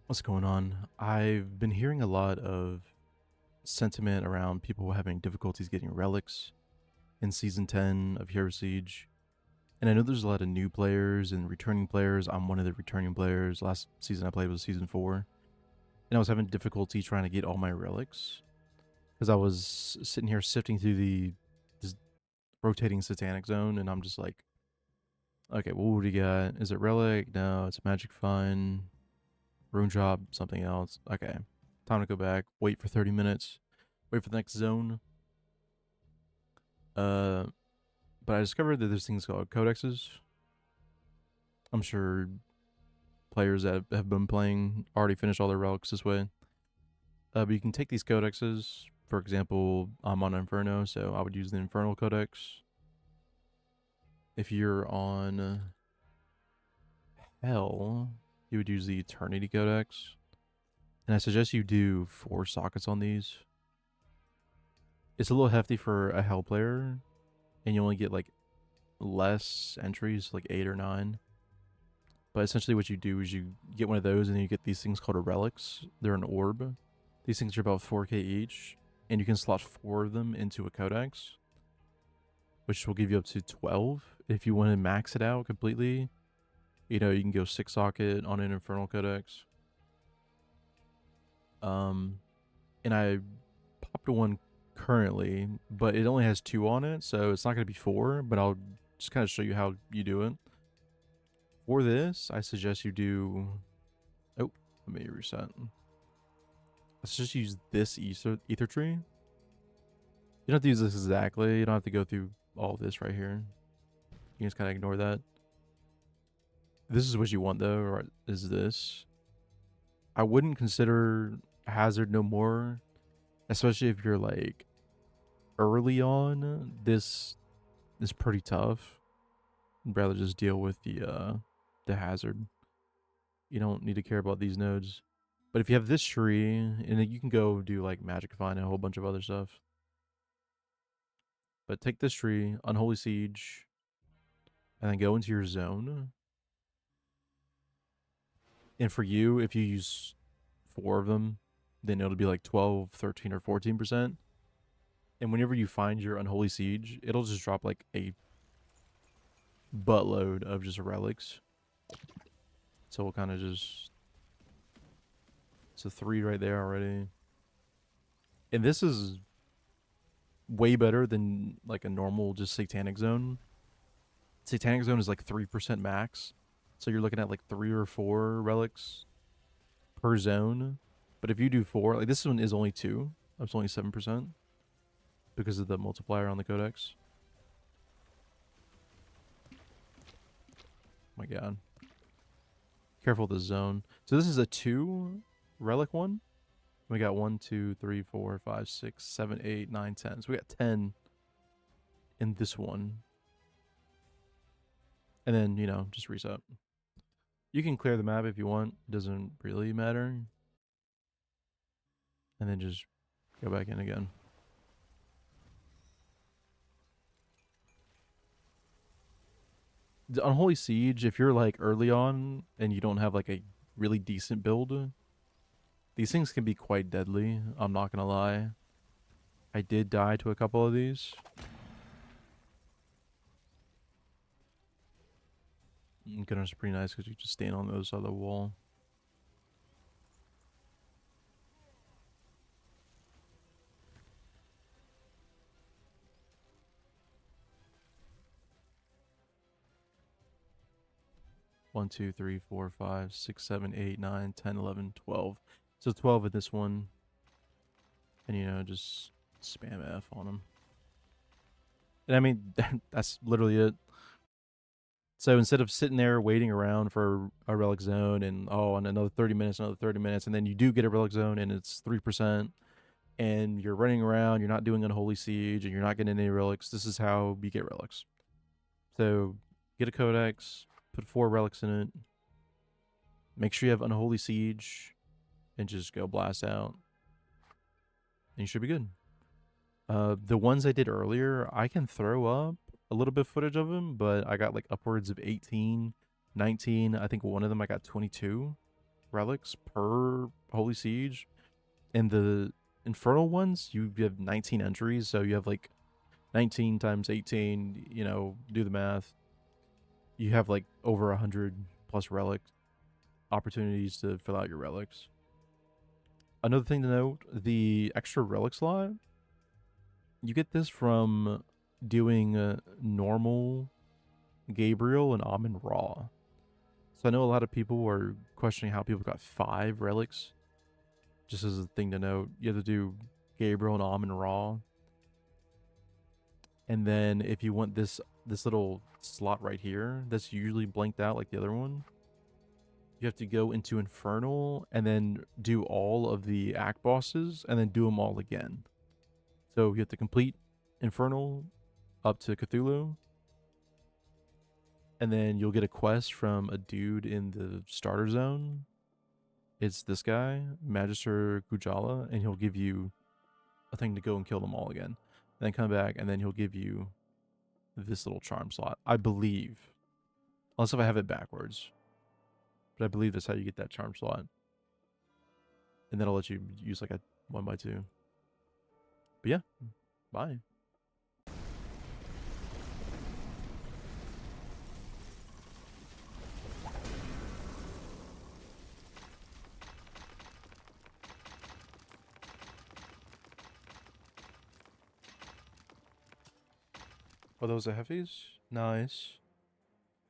What's going on? I've been hearing a lot of sentiment around people having difficulties getting relics in Season 10 of Hero Siege. And I know there's a lot of new players and returning players. I'm one of the returning players. Last season I played was Season 4. And I was having difficulty trying to get all my relics. Because I was sitting here sifting through this rotating satanic zone. And I'm just like, okay, what do you got? Is it relic? No, it's magic fun. Rune job, something else. Okay. Time to go back. Wait for 30 minutes. Wait for the next zone. Uh, but I discovered that there's things called codexes. I'm sure players that have been playing already finished all their relics this way. But you can take these codexes. For example, I'm on Inferno, so I would use the Infernal Codex. If you're on Hell, you would use the Eternity Codex. And I suggest you do 4 sockets on these. It's a little hefty for a Hell player, and you only get like less entries, like 8 or 9. But essentially what you do is you get one of those and then you get these things called relics. They're an orb. These things are about 4k each, and you can slot 4 of them into a codex, which will give you up to 12. If you want to max it out completely, you know, you can go 6 socket on an Infernal Codex. And I popped one currently, but it only has 2 on it, so it's not going to be 4, but I'll just kind of show you how you do it. For this, I suggest you do... Oh, let me reset. Let's just use this ether tree. You don't have to use this exactly. You don't have to go through all this right here. You can just kind of ignore that. This is what you want, though, or is this. I wouldn't consider Hazard no more, especially if you're, like, early on. This is pretty tough. I'd rather just deal with the Hazard. You don't need to care about these nodes. But if you have this tree, and then you can go do like Magic Find and a whole bunch of other stuff. But take this tree, Unholy Siege, and then go into your zone. And for you, if you use 4 of them, then it'll be like 12, 13, or 14%. And whenever you find your Unholy Siege, it'll just drop like a buttload of just relics. So we'll kind of just... It's a 3 right there already. And this is way better than like a normal just Satanic Zone. Satanic Zone is like 3% max. So you're looking at like 3 or 4 relics per zone. But if you do 4, like this one is only 2. It's only 7% because of the multiplier on the codex. Oh my god. Careful with the zone. So this is a 2 relic one. We got 1, 2, 3, 4, 5, 6, 7, 8, 9, 10. So we got 10 in this one. And then, you know, just reset. You can clear the map if you want. It doesn't really matter. And then just go back in again. The Unholy Siege, if you're like early on and you don't have like a really decent build, these things can be quite deadly. I'm not gonna lie. I did die to a couple of these. Gunners are pretty nice because you just stand on those other wall. One, 2, 3, 4, 5, 6, 7, 8, 9, 10, 11, 12. So 12 in this one. And, you know, just spam F on them. And I mean, that's literally it. So instead of sitting there waiting around for a relic zone and, oh, and another 30 minutes, and then you do get a relic zone and it's 3%, and you're running around, you're not doing Unholy Siege, and you're not getting any relics, this is how you get relics. So get a codex, put 4 relics in it, make sure you have Unholy Siege, and just go blast out. And you should be good. The ones I did earlier, I can throw up a little bit of footage of them, but I got like upwards of 18, 19. I think one of them I got 22. relics per Holy Siege. And the Infernal ones, you have 19 entries, so you have like 19 times 18, you know, do the math. You have like over 100 plus relic opportunities to fill out your relics. Another thing to note, the extra relic slot, you get this from doing normal Gabriel and Amun Raw. So I know a lot of people are questioning how people got 5 relics. Just as a thing to note, you have to do Gabriel and Amun Raw. And then if you want this little slot right here, that's usually blanked out like the other one, you have to go into Infernal and then do all of the act bosses and then do them all again. So you have to complete Infernal up to Cthulhu, and then you'll get a quest from a dude in the starter zone. It's this guy, Magister Gujala, and he'll give you a thing to go and kill them all again. And then come back, and then he'll give you this little charm slot, I believe. Unless if I have it backwards. But I believe that's how you get that charm slot. And then I'll let you use like a 1x2. But yeah, bye. Oh, those are heavies? Nice.